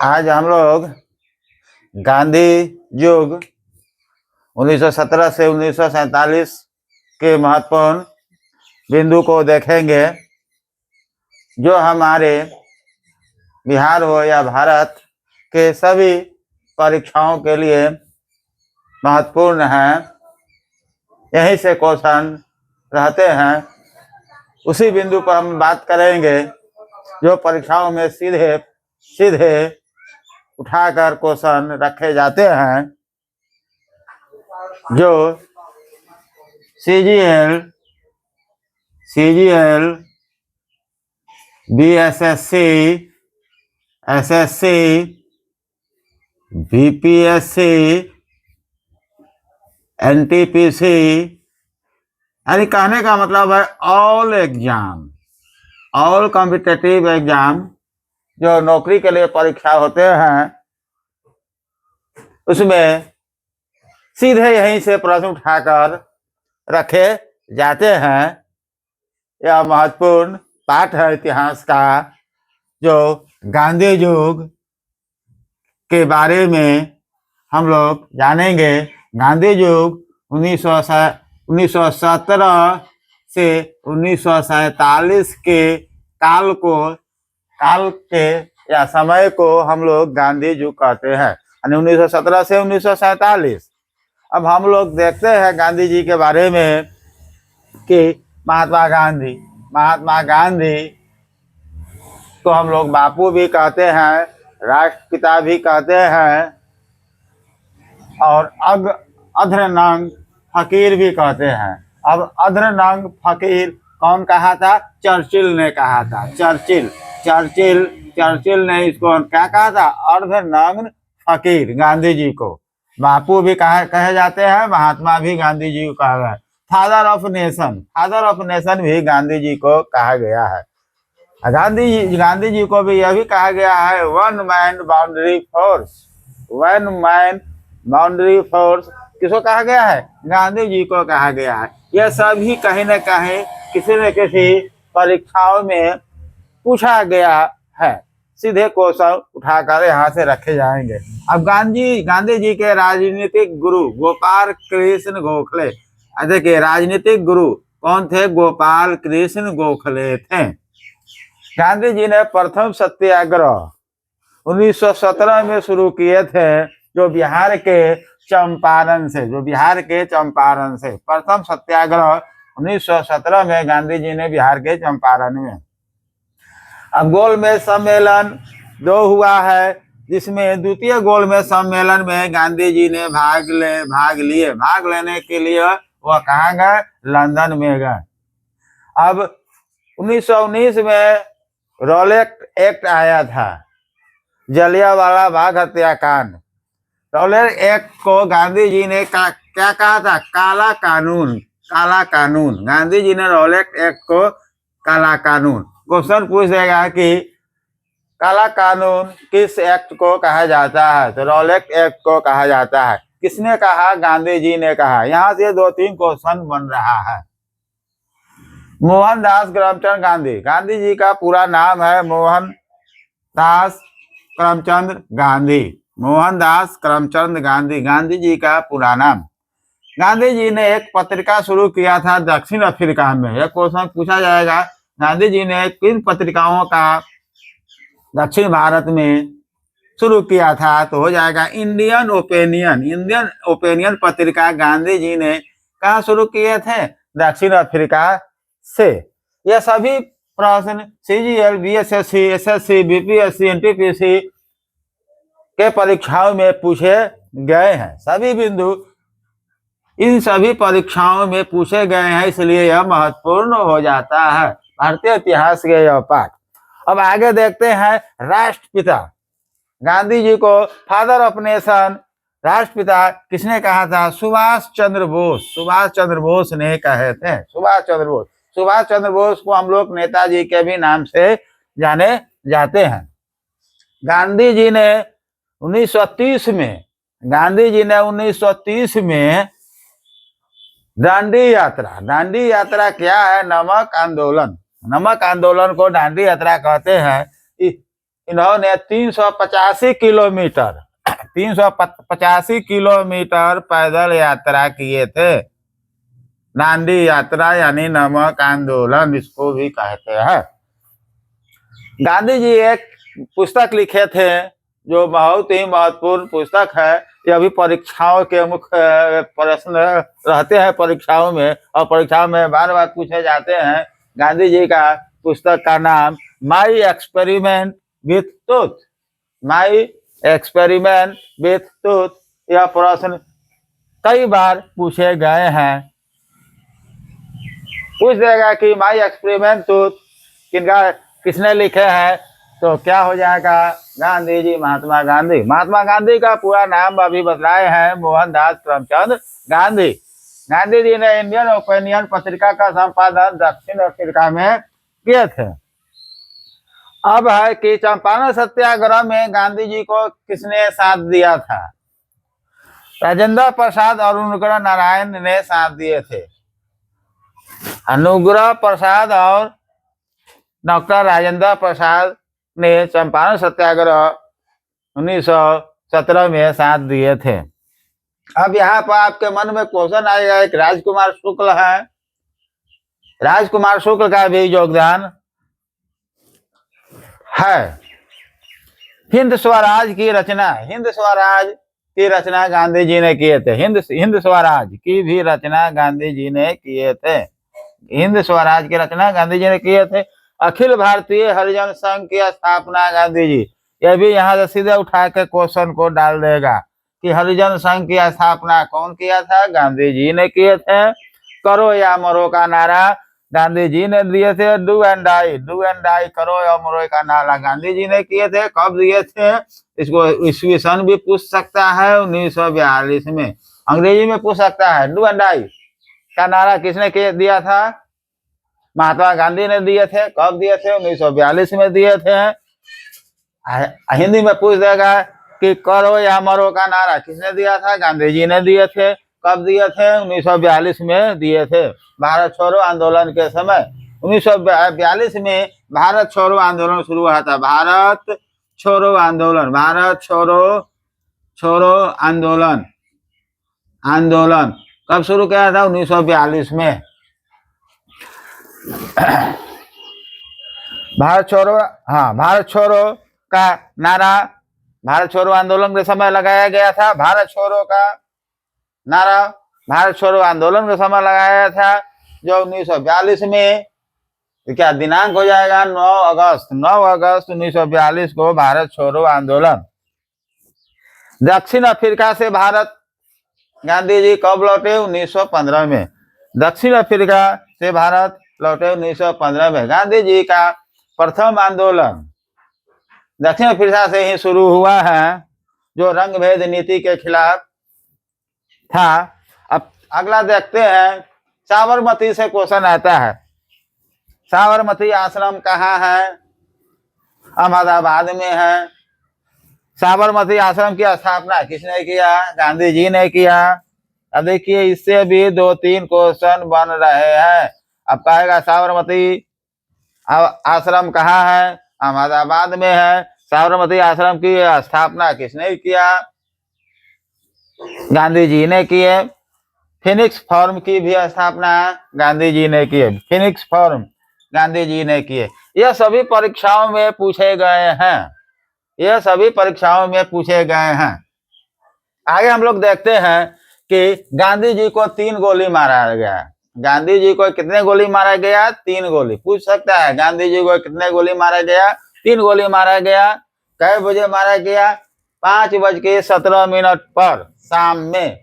आज हम लोग गांधी युग 1917 से 1947 के महत्वपूर्ण बिंदु को देखेंगे, जो हमारे बिहार हो या भारत के सभी परीक्षाओं के लिए महत्वपूर्ण हैं। यहीं से क्वेश्चन रहते हैं। उसी बिंदु पर हम बात करेंगे जो परीक्षाओं में सीधे सीधे उठाकर क्वेश्चन रखे जाते हैं, जो CGL, BSSC, SSC, BPSC, NTPC, यानी कहने का मतलब है all exam, all competitive exam, जो नौकरी के लिए परीक्षा होते हैं, उसमें सीधे यहीं से प्रश्न उठाकर रखे जाते हैं। यह महत्वपूर्ण पाठ है इतिहास का, जो गांधी युग के बारे में हम लोग जानेंगे। गांधी युग 1917 से 1947 के काल के या समय को हम लोग गांधी युग कहते हैं, यानी 1917 से 1947। अब हम लोग देखते हैं गांधी जी के बारे में कि महात्मा गांधी को हम लोग बापू भी कहते हैं, राष्ट्रपिता भी कहते हैं, और अग्रनांग फकीर भी कहते हैं। अब अग्रनांग फकीर कौन कहा था? चर्चिल ने कहा था। चर्चिल ने इसको क्या कहा था? अर्धनग्न फकीर गांधी जी को। बापू भी कहे जाते हैं, महात्मा भी गांधी जी को कहा गया है। फादर ऑफ नेशन भी गांधी जी को कहा गया है। गांधी जी को भी यह भी कहा गया है वन मैन बाउंड्री फोर्स। किसको कहा गया है? गांधी जी को कहा गया है। यह सभी कहीं न कहीं किसी न किसी परीक्षाओं में पूछा गया है। सीधे क्वेश्चन उठाकर यहाँ से रखे जाएंगे। अब गांधी जी के राजनीतिक गुरु गोपाल कृष्ण गोखले, देखिए राजनीतिक गुरु कौन थे? गोपाल कृष्ण गोखले थे। गांधी जी ने प्रथम सत्याग्रह 1917 में शुरू किए थे, जो बिहार के चंपारण से प्रथम सत्याग्रह 1917 में गांधी जी ने बिहार के चंपारण में। अब गोलमेज सम्मेलन 2 हुआ है, जिसमें द्वितीय गोलमेज सम्मेलन में गांधी जी ने भाग लेने के लिए वह कहाँ गए? लंदन में गए। अब 1919 में रॉलेट एक्ट आया था, जलियांवाला बाग हत्याकांड। रॉलेट एक्ट को गांधी जी ने क्या कहा था? काला कानून। गांधी जी ने रॉलेट एक्ट को काला कानून। क्वेश्चन पूछ देगा कि काला कानून किस एक्ट को कहा जाता है? तो रॉलेट एक्ट को कहा जाता है। किसने कहा? गांधी जी ने कहा। यहाँ से 2-3 क्वेश्चन बन रहा है। मोहनदास करमचंद गांधी जी का पूरा नाम है मोहनदास करमचंद गांधी जी का पूरा नाम। गांधी जी ने एक पत्रिका शुरू किया था दक्षिण अफ्रीका में। यह क्वेश्चन पूछा जाएगा, गांधी जी ने किन पत्रिकाओं का दक्षिण भारत में शुरू किया था? तो हो जाएगा इंडियन ओपिनियन पत्रिका गांधी जी ने कहाँ शुरू किए थे? दक्षिण अफ्रीका से। यह सभी प्रश्न CGL, BSSC, SSC, BPSC, NTPC के परीक्षाओं में पूछे गए हैं। सभी बिंदु इन सभी परीक्षाओं में पूछे गए हैं, इसलिए यह महत्वपूर्ण हो जाता है भारतीय इतिहास के यह पाठ। अब आगे देखते हैं राष्ट्रपिता गांधी जी को फादर ऑफ नेशन, राष्ट्रपिता किसने कहा था? सुभाष चंद्र बोस ने कहे थे। सुभाष चंद्र बोस को हम लोग नेताजी के भी नाम से जाने जाते हैं। गांधी जी ने 1930 में दांडी यात्रा क्या है? नमक आंदोलन। नमक आंदोलन को दांडी यात्रा कहते हैं। इन्होंने 385 किलोमीटर पैदल यात्रा किए थे। दांडी यात्रा यानी नमक आंदोलन इसको भी कहते हैं। गांधी जी एक पुस्तक लिखे थे जो बहुत ही महत्वपूर्ण पुस्तक है। यह भी परीक्षाओं के मुख्य प्रश्न रहते हैं परीक्षाओं में, और परीक्षाओं में बार बार पूछे जाते हैं। गांधी जी का पुस्तक का नाम my experiment with truth, my experiment with truth. यह प्रश्न कई बार पूछे गए हैं। पूछ देगा कि माई एक्सपेरिमेंट ट्रूथ किसने लिखे हैं, तो क्या हो जाएगा? गांधी जी, महात्मा गांधी। महात्मा गांधी का पूरा नाम अभी बतलाए हैं, मोहनदास करमचंद गांधी। गांधी जी ने इंडियन ओपिनियन पत्रिका का संपादन दक्षिण अफ्रीका में किए थे। अब है कि चंपारण सत्याग्रह में गांधी जी को किसने साथ दिया था? राजेंद्र प्रसाद और अनुग्रह नारायण ने साथ दिए थे। अनुग्रह प्रसाद और डॉक्टर राजेंद्र प्रसाद ने चंपारण सत्याग्रह 1917 में साथ दिए थे। अब यहाँ पर आपके मन में क्वेश्चन आएगा, एक राजकुमार शुक्ल है, राजकुमार शुक्ल का भी योगदान है। हिंद स्वराज की रचना, हिंद स्वराज की रचना गांधी जी ने किए थे। हिंद स्वराज की भी रचना गांधी जी ने किए थे। हिंद स्वराज की रचना गांधी जी ने किए थे। अखिल भारतीय हरिजन संघ की स्थापना गांधी जी, यह भी यहाँ से सीधे उठा के क्वेश्चन को डाल देगा कि हरिजन संघ की स्थापना कौन किया था? गांधी जी ने किए थे। करो या मरो का नारा गांधी जी ने दिए थे। डू एंड डाई, करो या मरो का नारा गांधी जी ने किए थे। कब दिए थे? इसको ईस्वी सन भी पूछ सकता है, 1942 में। अंग्रेजी में पूछ सकता है। डू एंड डाई का नारा किसने दिया था? महात्मा गांधी ने दिए थे। कब दिए थे? 1942 में दिए थे। हिंदी में पूछ देगा कि करो या मरो का नारा किसने दिया था? गांधी जी ने दिए थे। कब दिए थे? 1942 में दिए थे, भारत छोड़ो आंदोलन के समय। 1942 में भारत छोड़ो आंदोलन शुरू हुआ था। भारत छोड़ो आंदोलन, भारत छोड़ो आंदोलन कब शुरू किया था? 1942 में। भारत छोड़ो का नारा भारत छोड़ो आंदोलन के समय लगाया गया था। भारत छोड़ो का नारा भारत छोड़ो आंदोलन के समय लगाया था, जो 1942 में क्या दिनांक हो जाएगा? 9 अगस्त 1942 को भारत छोड़ो आंदोलन। दक्षिण अफ्रीका से भारत गांधी जी कब लौटे? 1915 में। दक्षिण अफ्रीका से भारत लौटे 1915 में। गांधी जी का प्रथम आंदोलन दक्षिण अफ्रीका से ही शुरू हुआ है, जो रंग भेद नीति के खिलाफ था। अब अगला देखते हैं, साबरमती से क्वेश्चन आता है। साबरमती आश्रम कहाँ है? अहमदाबाद में है। साबरमती आश्रम की स्थापना किसने किया? गांधी जी ने किया। अब देखिए, इससे भी 2-3 क्वेश्चन बन रहे हैं। अब कहेगा साबरमती आश्रम कहाँ है? अहमदाबाद में है। साबरमती आश्रम की स्थापना किसने किया? गांधी जी ने किए। फिनिक्स फॉर्म की भी स्थापना गांधी जी ने की। फिनिक्स फॉर्म गांधी जी ने किए। यह सभी परीक्षाओं में पूछे गए हैं। यह सभी परीक्षाओं में पूछे गए हैं। आगे हम लोग देखते हैं कि गांधी जी को 3 गोली मारा गया। गांधी जी को कितने गोली मारा गया? 3 गोली। पूछ सकता है गांधी जी को कितने गोली मारा गया? 3 गोली मारा गया। कै बजे मारा गया? 5:17 पर शाम में।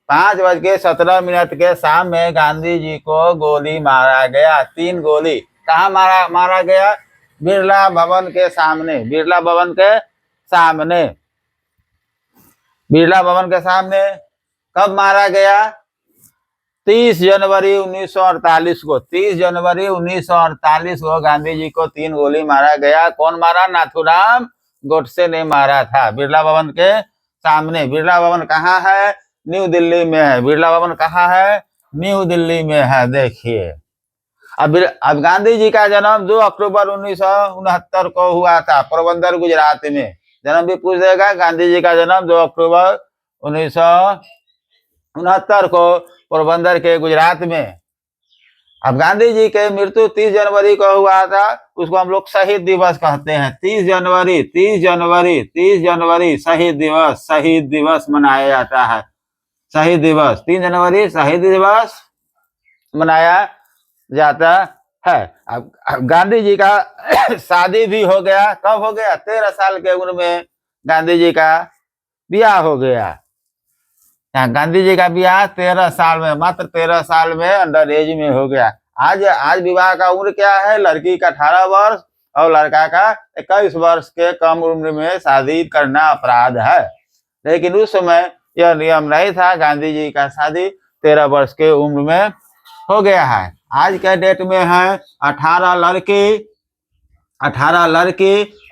5:17 के शाम में गांधी जी को गोली मारा गया। 3 गोली। कहाँ मारा गया? बिरला भवन के सामने। बिरला भवन के सामने। बिरला भवन के सामने कब मारा गया? 30 जनवरी 1948 को। 30 जनवरी 1948 को गांधी जी को 3 गोली मारा गया। कौन मारा? नाथूराम गोडसे ने मारा था, बिरला भवन के सामने। बिरला भवन कहाँ है? न्यू दिल्ली में है। बिरला भवन कहाँ है? न्यू दिल्ली में है। देखिए, अब गांधी जी का जन्म 2 अक्टूबर 1969 को हुआ था पोरबंदर गुजरात में। जन्म भी पूछ देगा। गांधी जी का जन्म 2 अक्टूबर 1969 को पोरबंदर के गुजरात में। अब गांधी जी के मृत्यु 30 जनवरी को हुआ था, उसको हम लोग शहीद दिवस कहते हैं। 30 जनवरी शहीद दिवस मनाया जाता है। शहीद दिवस 3 जनवरी शहीद दिवस मनाया जाता है। अब गांधी जी का शादी भी हो गया। कब हो गया? 13 साल के उम्र में गांधी जी का ब्याह हो गया। गांधी जी का ब्याह 13 साल में, मात्र 13 साल में अंडर एज में हो गया। आज विवाह का उम्र क्या है? लड़की का 18 वर्ष और लड़का का 21 वर्ष के कम उम्र में शादी करना अपराध है। लेकिन उस समय यह नियम नहीं था। गांधी जी का शादी 13 वर्ष के उम्र में हो गया है। आज के डेट में है 18 लड़की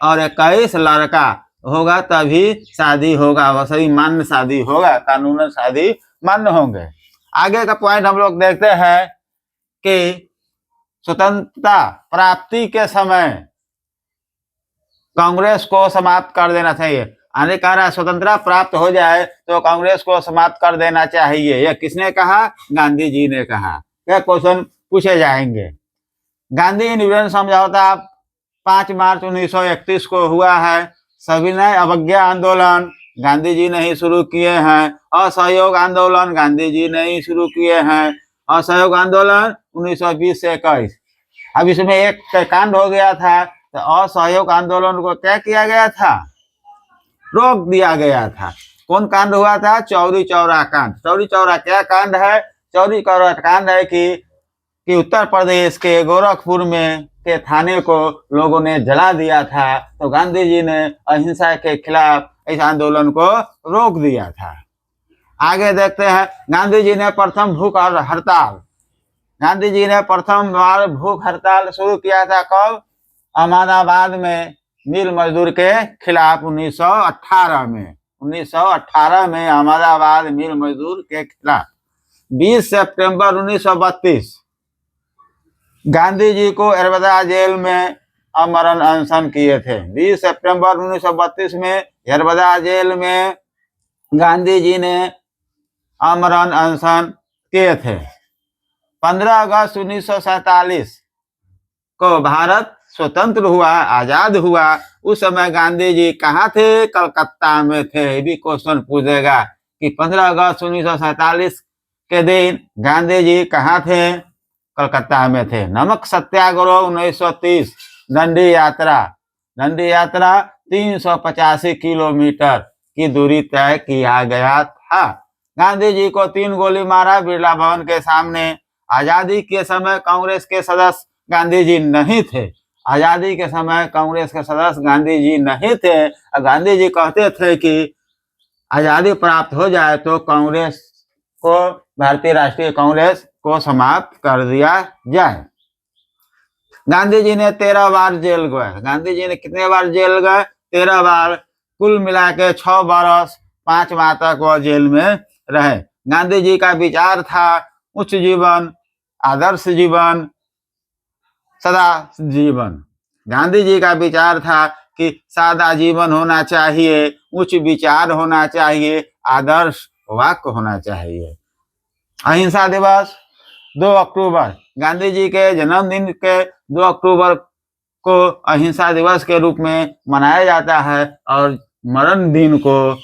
और 21 लड़का होगा तभी शादी होगा, वह सही मान्य शादी होगा, कानूनन शादी मान्य होंगे। आगे का पॉइंट हम लोग देखते हैं कि स्वतंत्रता प्राप्ति के समय कांग्रेस को समाप्त कर देना चाहिए। आने कह रहा है स्वतंत्रता प्राप्त हो जाए तो कांग्रेस को समाप्त कर देना चाहिए। यह किसने कहा? गांधी जी ने कहा। क्या क्वेश्चन पूछे जाएंगे। गांधी निवेदन समझौता 5 मार्च 1931 को हुआ है। सविनय अवज्ञा आंदोलन गांधी जी ने ही शुरू किए हैं। असहयोग आंदोलन गांधी जी ने ही शुरू किए हैं। असहयोग आंदोलन 1920 से 21। अब इसमें एक कांड हो गया था, तो असहयोग आंदोलन को क्या किया गया था? रोक दिया गया था। कौन कांड हुआ था? चौरी चौरा कांड। चौरी चौरा क्या कांड है? चौरी चौरा कांड है कि उत्तर प्रदेश के गोरखपुर में के थाने को लोगों ने जला दिया था, तो गांधी जी ने अहिंसा के खिलाफ इस आंदोलन को रोक दिया था। आगे देखते हैं, गांधी जी ने प्रथम भूख हड़ताल गांधी जी ने प्रथम बार भूख हड़ताल शुरू किया था। कब? अहमदाबाद में मिल मजदूर के खिलाफ 1918 में अहमदाबाद मिल मजदूर के खिलाफ। 20 सितंबर 1932 गांधी जी को यरबदा जेल में अमरण अनशन किए थे। 20 सितंबर 1932 में यरबदा जेल में गांधी जी ने अमरण अनशन किए थे। 15 अगस्त 1947 को भारत स्वतंत्र हुआ, आजाद हुआ। उस समय गांधी जी कहाँ थे? कलकत्ता में थे। ये भी क्वेश्चन पूछेगा कि 15 अगस्त 1947 के दिन गांधी जी कहाँ थे? कलकत्ता में थे। नमक सत्याग्रह 1930 दंडी यात्रा 385 किलोमीटर की दूरी तय किया गया था। गांधी जी को 3 गोली मारा बिरला भवन के सामने। आजादी के समय कांग्रेस के सदस्य गांधी जी नहीं थे। आजादी के समय कांग्रेस के सदस्य गांधी जी नहीं थे। गांधी जी कहते थे कि आजादी प्राप्त हो जाए तो कांग्रेस को, भारतीय राष्ट्रीय कांग्रेस को समाप्त कर दिया जाए। गांधी जी ने 13 बार जेल गए। गांधी जी ने कितने बार जेल गए? 13 बार। कुल मिला के 6 बरस 5 माह तक वह जेल में रहे। गांधी जी का विचार था उच्च जीवन, आदर्श जीवन, सदा जीवन। गांधी जी का विचार था कि सादा जीवन होना चाहिए, उच्च विचार होना चाहिए, आदर्श वाक्य होना चाहिए। अहिंसा दिवस 2 अक्टूबर गांधी जी के जन्मदिन के 2 अक्टूबर को अहिंसा दिवस के रूप में मनाया जाता है और मरण दिन को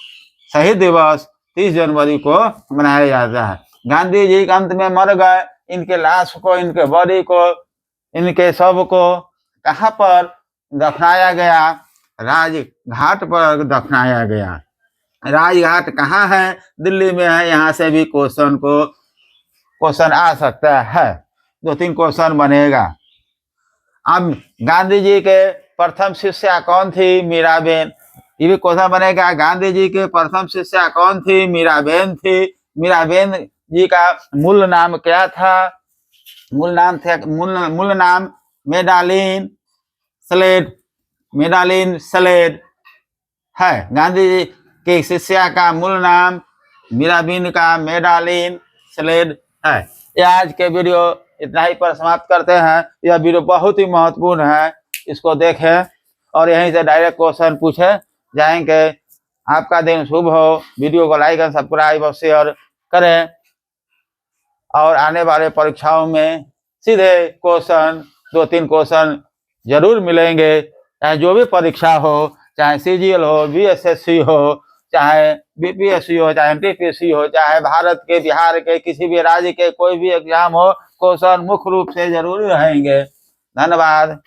शहीद दिवस 30 जनवरी को मनाया जाता है। गांधी जी अंत में मर गए। इनके लाश को, इनके बॉडी को, इनके शव को कहाँ पर दफनाया गया? राजघाट पर दफनाया गया। राजघाट कहाँ है? दिल्ली में है। यहाँ से भी क्वेश्चन आ सकता है। 2-3 क्वेश्चन बनेगा। अब गांधी जी के प्रथम शिष्या कौन थी? मीराबेन। ये भी क्वेश्चन बनेगा। गांधी जी के प्रथम शिष्या कौन थी? मीराबेन थी। मीराबेन जी का मूल नाम क्या था? मूल नाम मेडालिन स्लेड है। गांधी जी के शिष्या का मूल नाम मीराबेन का मेडालिन स्लेड है। ये आज के वीडियो इतना ही पर समाप्त करते हैं। यह वीडियो बहुत ही महत्वपूर्ण है, इसको देखें और यहीं से डायरेक्ट क्वेश्चन पूछे जाएंगे। आपका दिन शुभ हो। वीडियो को लाइक और सब्सक्राइब और शेयर करें और आने वाले परीक्षाओं में सीधे क्वेश्चन 2-3 क्वेश्चन जरूर मिलेंगे, चाहे जो भी परीक्षा हो, चाहे CGL हो, BSSC हो, चाहे BPSC हो, चाहे NTPC हो, चाहे भारत के, बिहार के, किसी भी राज्य के कोई भी एग्जाम हो, क्वेश्चन मुख्य रूप से जरूर रहेंगे। धन्यवाद।